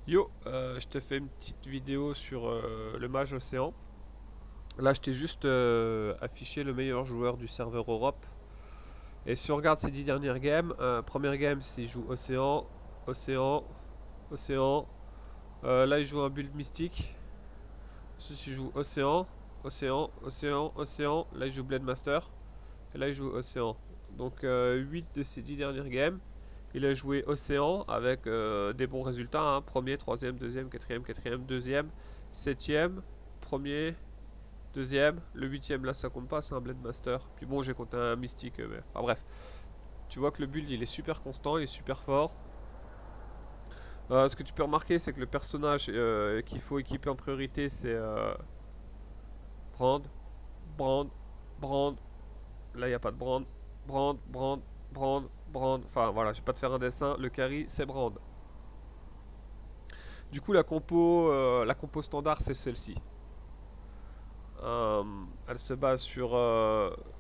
Yo, je te fais une petite vidéo sur le mage Océan. Là, je t'ai juste affiché le meilleur joueur du serveur Europe. Et si on regarde ces 10 dernières games, première game, c'est il joue Océan, Océan, Océan. Là, il joue un build mystique. Ensuite, il joue Océan, Océan, Océan, Océan. Là, il joue Blade Master. Et là, il joue Océan. Donc, 8 de ces 10 dernières games. Il a joué Océan avec des bons résultats, hein. Premier, troisième, deuxième, quatrième, deuxième, septième, premier, deuxième. Le huitième, là, ça compte pas, c'est un Blade Master. Puis bon, j'ai compté un Mystique, mais enfin bref. Tu vois que le build, il est super constant, il est super fort. Ce que tu peux remarquer, c'est que le personnage qu'il faut équiper en priorité, c'est Brand, Brand, Brand. Là, il n'y a pas de Brand. Brand, Brand, Brand, Brand. Enfin voilà, je vais pas te faire un dessin. Le carry, c'est Brand. Du coup, la compo standard, c'est celle-ci. Euh, Elle se base sur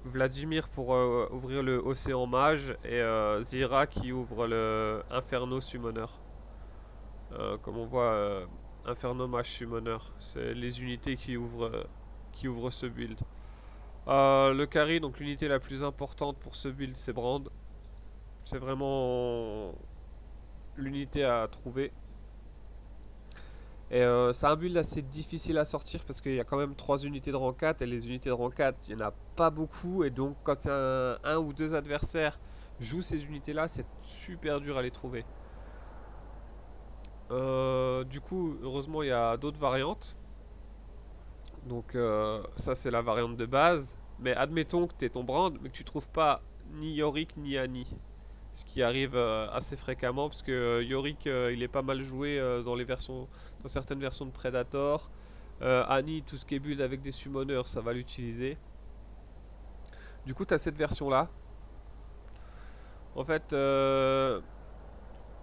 Vladimir pour ouvrir le Océan Mage et Zira qui ouvre le Inferno Summoner. Comme on voit, Inferno Mage Summoner, c'est les unités qui ouvrent ce build. Le carry, donc l'unité la plus importante pour ce build, c'est Brand. C'est vraiment l'unité à trouver. Et c'est un build assez difficile à sortir parce qu'il y a quand même 3 unités de rang 4 et les unités de rang 4, il n'y en a pas beaucoup. Et donc, quand un ou deux adversaires jouent ces unités-là, c'est super dur à les trouver. Du coup, heureusement, il y a d'autres variantes. Donc, ça, c'est la variante de base. Mais admettons que tu aies ton brand, mais que tu trouves pas ni Yorick ni Annie. Ce qui arrive assez fréquemment parce que Yorick il est pas mal joué dans certaines versions de Predator. Annie, tout ce qui est build avec des summoners, ça va l'utiliser. Du coup, tu as cette version là. En fait,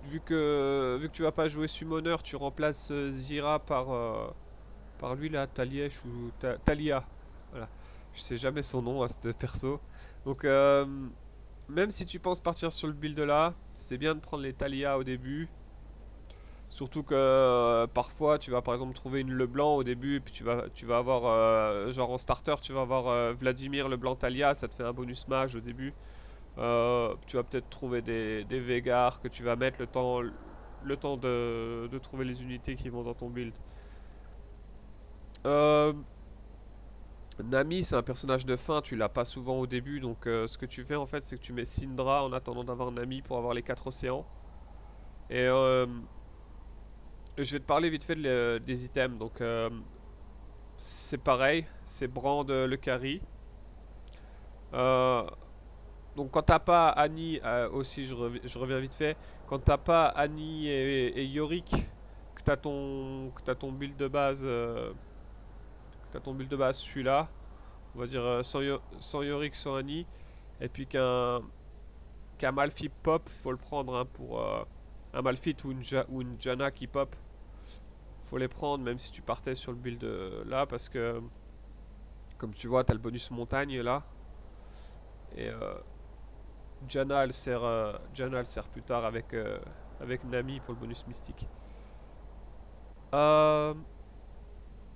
vu que tu vas pas jouer summoner, tu remplaces Zira par lui là, Taliesh ou Talia. Voilà. Je sais jamais son nom à ce perso. Donc, même si tu penses partir sur le build là, c'est bien de prendre les Talia au début. Surtout que parfois tu vas par exemple trouver une Leblanc au début, et puis tu vas avoir, genre en starter, tu vas avoir Vladimir Leblanc Talia, ça te fait un bonus mage au début. Tu vas peut-être trouver des Veigar que tu vas mettre le temps de trouver les unités qui vont dans ton build. Euh, Nami, c'est un personnage de fin, tu l'as pas souvent au début, donc ce que tu fais en fait, c'est que tu mets Syndra en attendant d'avoir Nami pour avoir les 4 océans. Et je vais te parler vite fait des items. Donc, c'est pareil, c'est Brand le carry. Euh, donc, quand t'as pas Annie, aussi, je reviens vite fait. Quand t'as pas Annie et Yorick, que t'as ton build de base, celui-là, on va dire sans Yorick, sans Annie, et puis qu'un Malphite pop, faut le prendre hein, pour un Malphite ou une Janna qui pop. Faut les prendre même si tu partais sur le build là parce que comme tu vois t'as le bonus montagne là et Janna elle sert plus tard avec Nami pour le bonus mystique. Euh,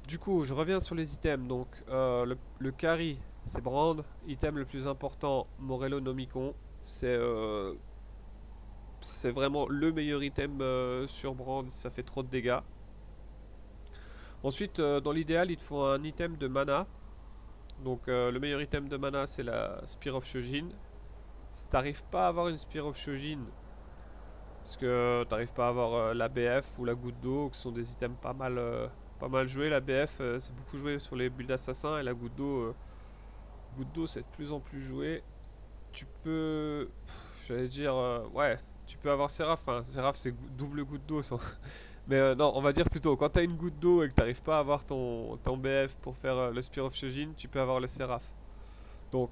du coup je reviens sur les items donc le carry c'est Brand, item le plus important Morello Nomicon, c'est vraiment le meilleur item sur Brand, ça fait trop de dégâts. Ensuite dans l'idéal il te faut un item de mana. Donc le meilleur item de mana c'est la Spear of Shojin. Si t'arrives pas à avoir une Spear of Shojin, parce que t'arrives pas à avoir la BF ou la goutte d'eau, qui sont des items pas mal joués. La BF c'est beaucoup joué sur les builds assassins et la goutte d'eau c'est de plus en plus joué. Tu peux, j'allais dire, ouais, tu peux avoir Seraph. Enfin, Seraph c'est double goutte d'eau. Mais non, on va dire plutôt, quand t'as une goutte d'eau et que t'arrives pas à avoir ton BF pour faire le Spear of Shojin, tu peux avoir le Seraph. Donc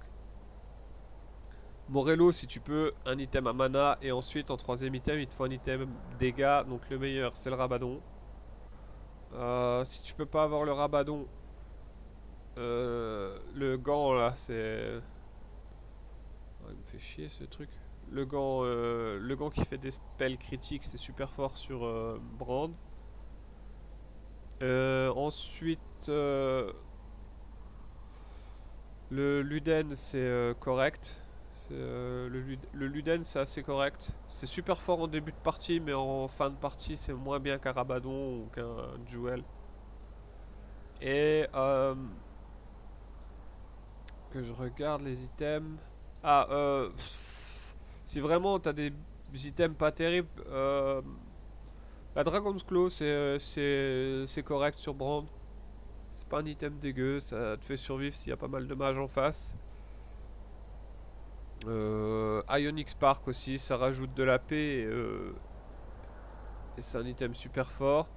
Morello, si tu peux, un item à mana. Et ensuite, en troisième item, il te faut un item dégâts. Donc le meilleur, c'est le Rabadon. Si tu peux pas avoir le Rabadon, le gant là, c'est. Oh, il me fait chier ce truc. Le gant qui fait des spells critiques, c'est super fort sur Brand. Ensuite, le Luden c'est correct. Le Luden c'est assez correct. C'est super fort en début de partie, mais en fin de partie c'est moins bien qu'un Rabadon ou qu'un Jewel. Et que je regarde les items. Ah, si vraiment t'as des items pas terribles, la Dragon's Claw c'est correct sur Brand. C'est pas un item dégueu, ça te fait survivre s'il y a pas mal de mages en face. Ionic Spark aussi, ça rajoute de la paix et c'est un item super fort.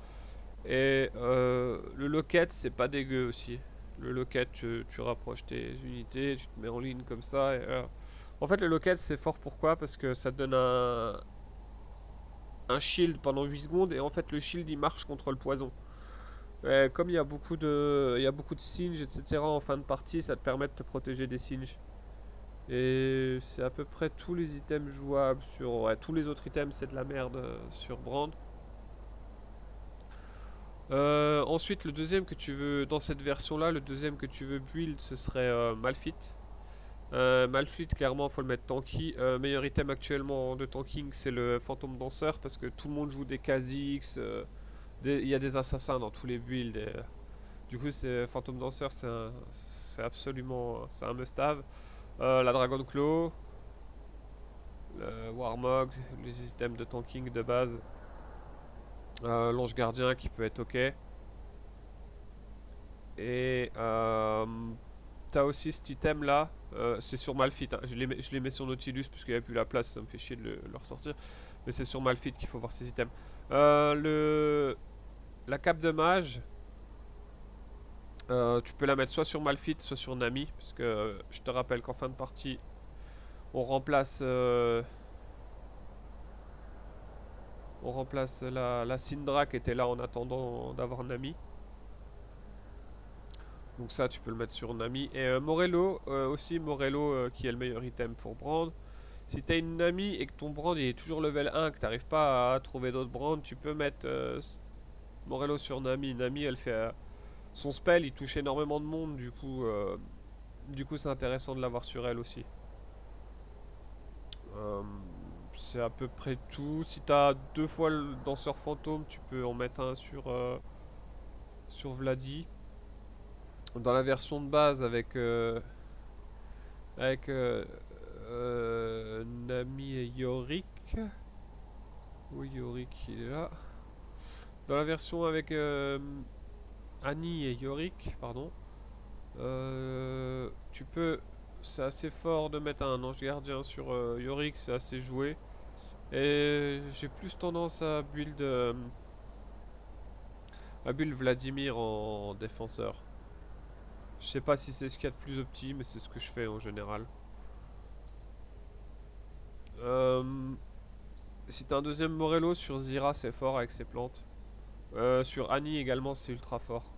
Et le Locket, c'est pas dégueu aussi. Le Locket, tu rapproches tes unités, tu te mets en ligne comme ça. En fait, le Locket, c'est fort pourquoi? Parce que ça te donne un shield pendant 8 secondes et en fait, le shield il marche contre le poison. Comme il y a beaucoup de singes, etc. en fin de partie, ça te permet de te protéger des singes. Et c'est à peu près tous les items jouables sur... Ouais, tous les autres items, c'est de la merde sur Brand. Ensuite, le deuxième que tu veux, dans cette version-là, le deuxième que tu veux build, ce serait Malphite. Malphite, clairement, faut le mettre tanky. Meilleur item actuellement de tanking, c'est le fantôme danseur, parce que tout le monde joue des Kha'Zix. Il y a des assassins dans tous les builds. Du coup, c'est fantôme danseur, c'est absolument, c'est un must-have. La Dragon Claw, le Warmog, les items de tanking de base. L'ange gardien qui peut être ok. Et t'as aussi cet item là, c'est sur Malphite, hein. Je les mets sur Nautilus parce qu'il n'y a plus la place, ça me fait chier de le ressortir. Mais c'est sur Malphite qu'il faut voir ces items. La cape de mage, tu peux la mettre soit sur Malphite, soit sur Nami. Parce que je te rappelle qu'en fin de partie, on remplace la Syndra qui était là en attendant d'avoir Nami. Donc ça tu peux le mettre sur Nami. Et Morello aussi, Morello qui est le meilleur item pour Brand. Si t'as une Nami et que ton Brand il est toujours level 1, que t'arrives pas à trouver d'autres Brands, tu peux mettre Morello sur Nami. Nami elle fait son spell, il touche énormément de monde, du coup c'est intéressant de l'avoir sur elle aussi. C'est à peu près tout. Si t'as deux fois le danseur fantôme, tu peux en mettre un sur Vladi. Dans la version de base avec Nami et Yorick. Oui, Yorick il est là. Dans la version avec Annie et Yorick, pardon. Tu peux. C'est assez fort de mettre un ange gardien sur Yorick, c'est assez joué. Et j'ai plus tendance à build Vladimir en défenseur. Je sais pas si c'est ce qu'il y a de plus opti, mais c'est ce que je fais en général. Si t'as un deuxième Morello sur Zira, c'est fort avec ses plantes. Sur Annie également, c'est ultra fort.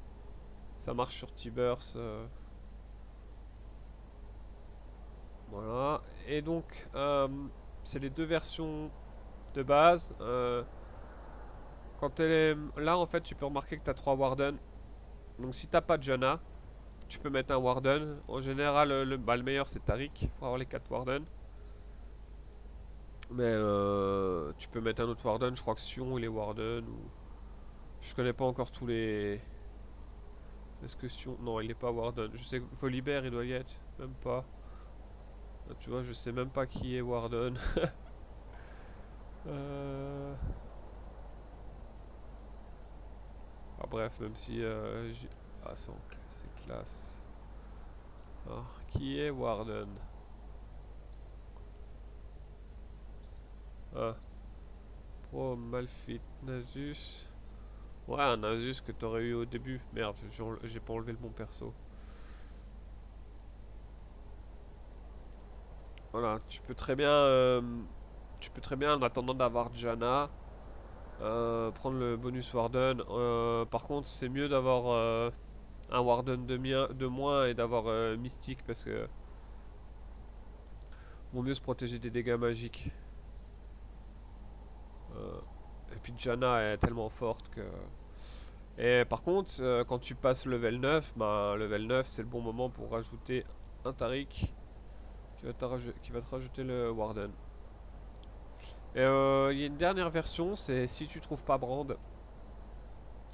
Ça marche sur T-Burst. Voilà. Et donc, c'est les deux versions de base. Quand elle est là, en fait, tu peux remarquer que tu as 3 Warden. Donc, si t'as pas de Janna, tu peux mettre un Warden. En général, le meilleur c'est Tariq pour avoir les 4 Warden. Mais tu peux mettre un autre Warden. Je crois que Sion il est Warden. Je connais pas encore tous les. Est-ce que Sion. Non, il est pas Warden. Je sais que Volibear il doit y être. Même pas. Ah, tu vois, je sais même pas qui est Warden. Ah, bref, même si. Ah, c'est classe. Alors, qui est Warden? Ah. Pro Malphite Nasus. Ouais, un Nasus que t'aurais eu au début. Merde, j'ai pas enlevé le bon perso. Voilà, tu peux très bien en attendant d'avoir Janna, prendre le bonus Warden. Par contre, c'est mieux d'avoir un Warden de moins et d'avoir Mystique parce que vaut mieux se protéger des dégâts magiques. Et puis Janna est tellement forte que Et par contre, quand tu passes level 9, bah, level 9 c'est le bon moment pour rajouter un Tariq qui va te rajouter le Warden. Et il y a une dernière version, c'est si tu trouves pas Brand,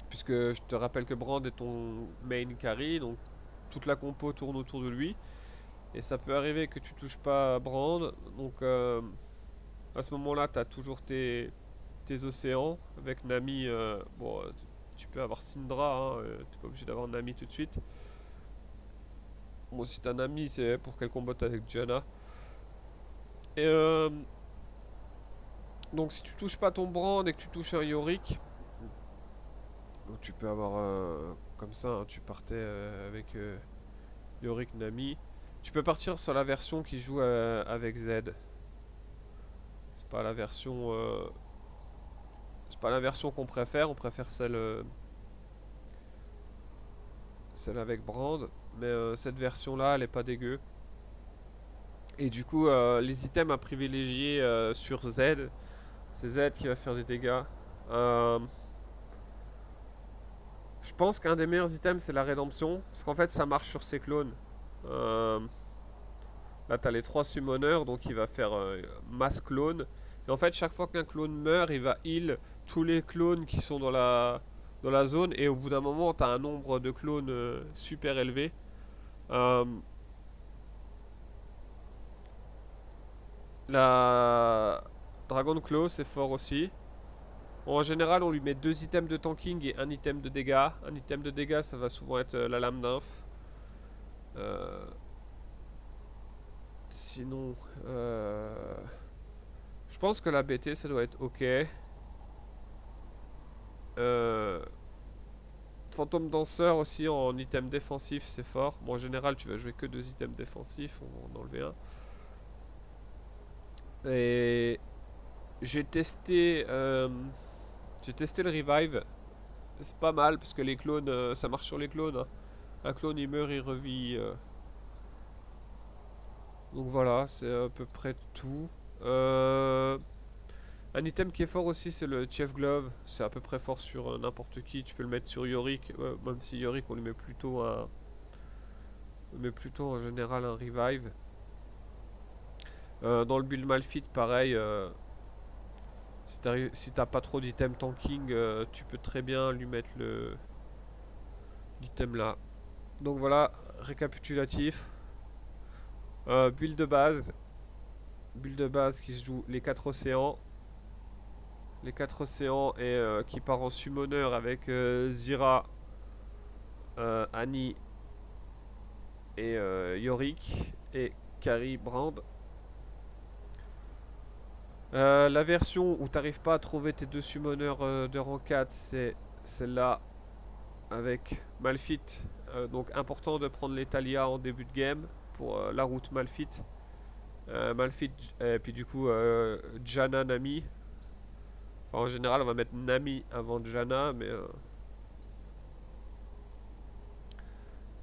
puisque je te rappelle que Brand est ton main carry, donc toute la compo tourne autour de lui. Et ça peut arriver que tu touches pas Brand, donc à ce moment-là, tu as toujours tes océans avec Nami. Bon, tu peux avoir Syndra, hein, t'es pas obligé d'avoir Nami tout de suite. Bon, si t'as Nami, c'est pour qu'elle combatte avec Janna. Et donc, si tu touches pas ton Brand et que tu touches un Yorick, donc tu peux avoir comme ça, hein, tu partais avec Yorick Nami. Tu peux partir sur la version qui joue avec Z. C'est pas la version. C'est pas la version qu'on préfère, on préfère celle avec Brand, mais cette version là elle est pas dégueu. Et du coup les items à privilégier sur Z, c'est Z qui va faire des dégâts. Euh, je pense qu'un des meilleurs items c'est la rédemption, parce qu'en fait ça marche sur ses clones. Euh, Là t'as les 3 summoners, donc il va faire masse clone. Et en fait chaque fois qu'un clone meurt, il va heal tous les clones qui sont dans la zone. Et au bout d'un moment t'as un nombre de clones super élevé. Euh, la Dragon Claw c'est fort aussi. Bon, en général on lui met 2 items de tanking et un item de dégâts. Un item de dégâts ça va souvent être la lame d'inf. Euh, Sinon je pense que la BT ça doit être ok. Euh, Fantôme danseur aussi en item défensif c'est fort. Bon en général tu vas jouer que 2 items défensifs, on va en enlever un. Et j'ai testé le revive. C'est pas mal parce que les clones ça marche sur les clones, hein. Un clone il meurt, il revit. Donc voilà, c'est à peu près tout. Un item qui est fort aussi c'est le Chef Glove. C'est à peu près fort sur n'importe qui. Tu peux le mettre sur Yorick, même si Yorick on lui met plutôt en général un revive. Dans le build Malfit, pareil. Si t'as pas trop d'items tanking, tu peux très bien lui mettre l'item là. Donc voilà, récapitulatif. Build de base. Build de base qui se joue les 4 océans. Les 4 océans et qui part en summoner avec Zira, Annie et Yorick et Kari Brand. La version où t'arrives pas à trouver tes 2 summoners de rang 4, c'est celle-là avec Malfit. Donc important de prendre les Talia en début de game pour la route Malfit. Malfit et puis du coup Janna Nami. Enfin en général on va mettre Nami avant Janna, mais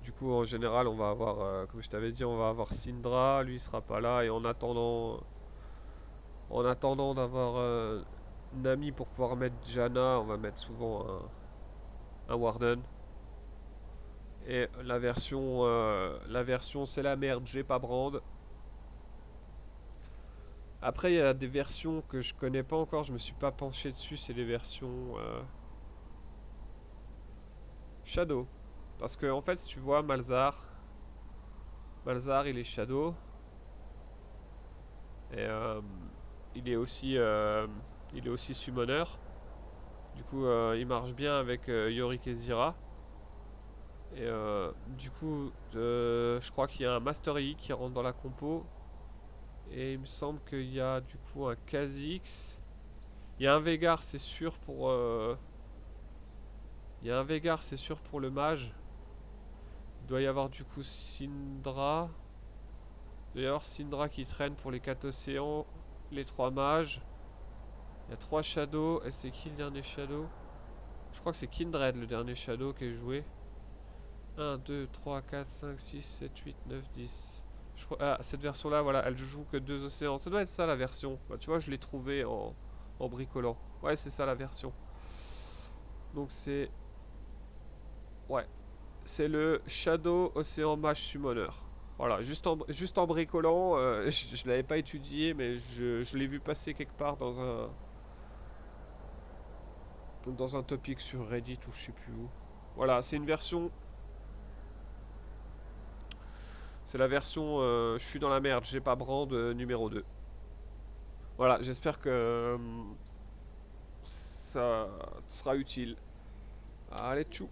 du coup en général on va avoir comme je t'avais dit on va avoir Syndra, lui il sera pas là. Et en attendant d'avoir Nami pour pouvoir mettre Janna, on va mettre souvent un Warden. Et la version c'est la merde, j'ai pas Brand. Après il y a des versions que je connais pas encore, je me suis pas penché dessus, c'est les versions Shadow. Parce que en fait si tu vois Malzar il est Shadow. Et il est aussi summoner. Du coup il marche bien avec Yorick et Zira. Et du coup, je crois qu'il y a un Master Yi qui rentre dans la compo. Et il me semble qu'il y a du coup un Kha'Zix. Il y a un Veigar, c'est sûr pour. Il y a un Veigar, c'est sûr pour le mage. Il doit y avoir du coup Syndra. Il doit y avoir Syndra qui traîne pour les 4 océans. Les 3 mages. Il y a 3 Shadows. Et c'est qui le dernier Shadow? Je crois que c'est Kindred le dernier Shadow qui est joué. 1, 2, 3, 4, 5, 6, 7, 8, 9, 10. Cette version là, voilà, elle joue que 2 océans. Ça doit être ça la version. Bah, tu vois, je l'ai trouvé en bricolant. Ouais, c'est ça la version. Donc c'est Ouais, c'est le Shadow Océan Mage Summoner. Voilà, juste en bricolant, je l'avais pas étudié, mais je l'ai vu passer quelque part dans un topic sur Reddit ou je sais plus où. Voilà, c'est une version. C'est la version je suis dans la merde, j'ai pas brand numéro 2. Voilà, j'espère que ça te sera utile. Allez, tchou.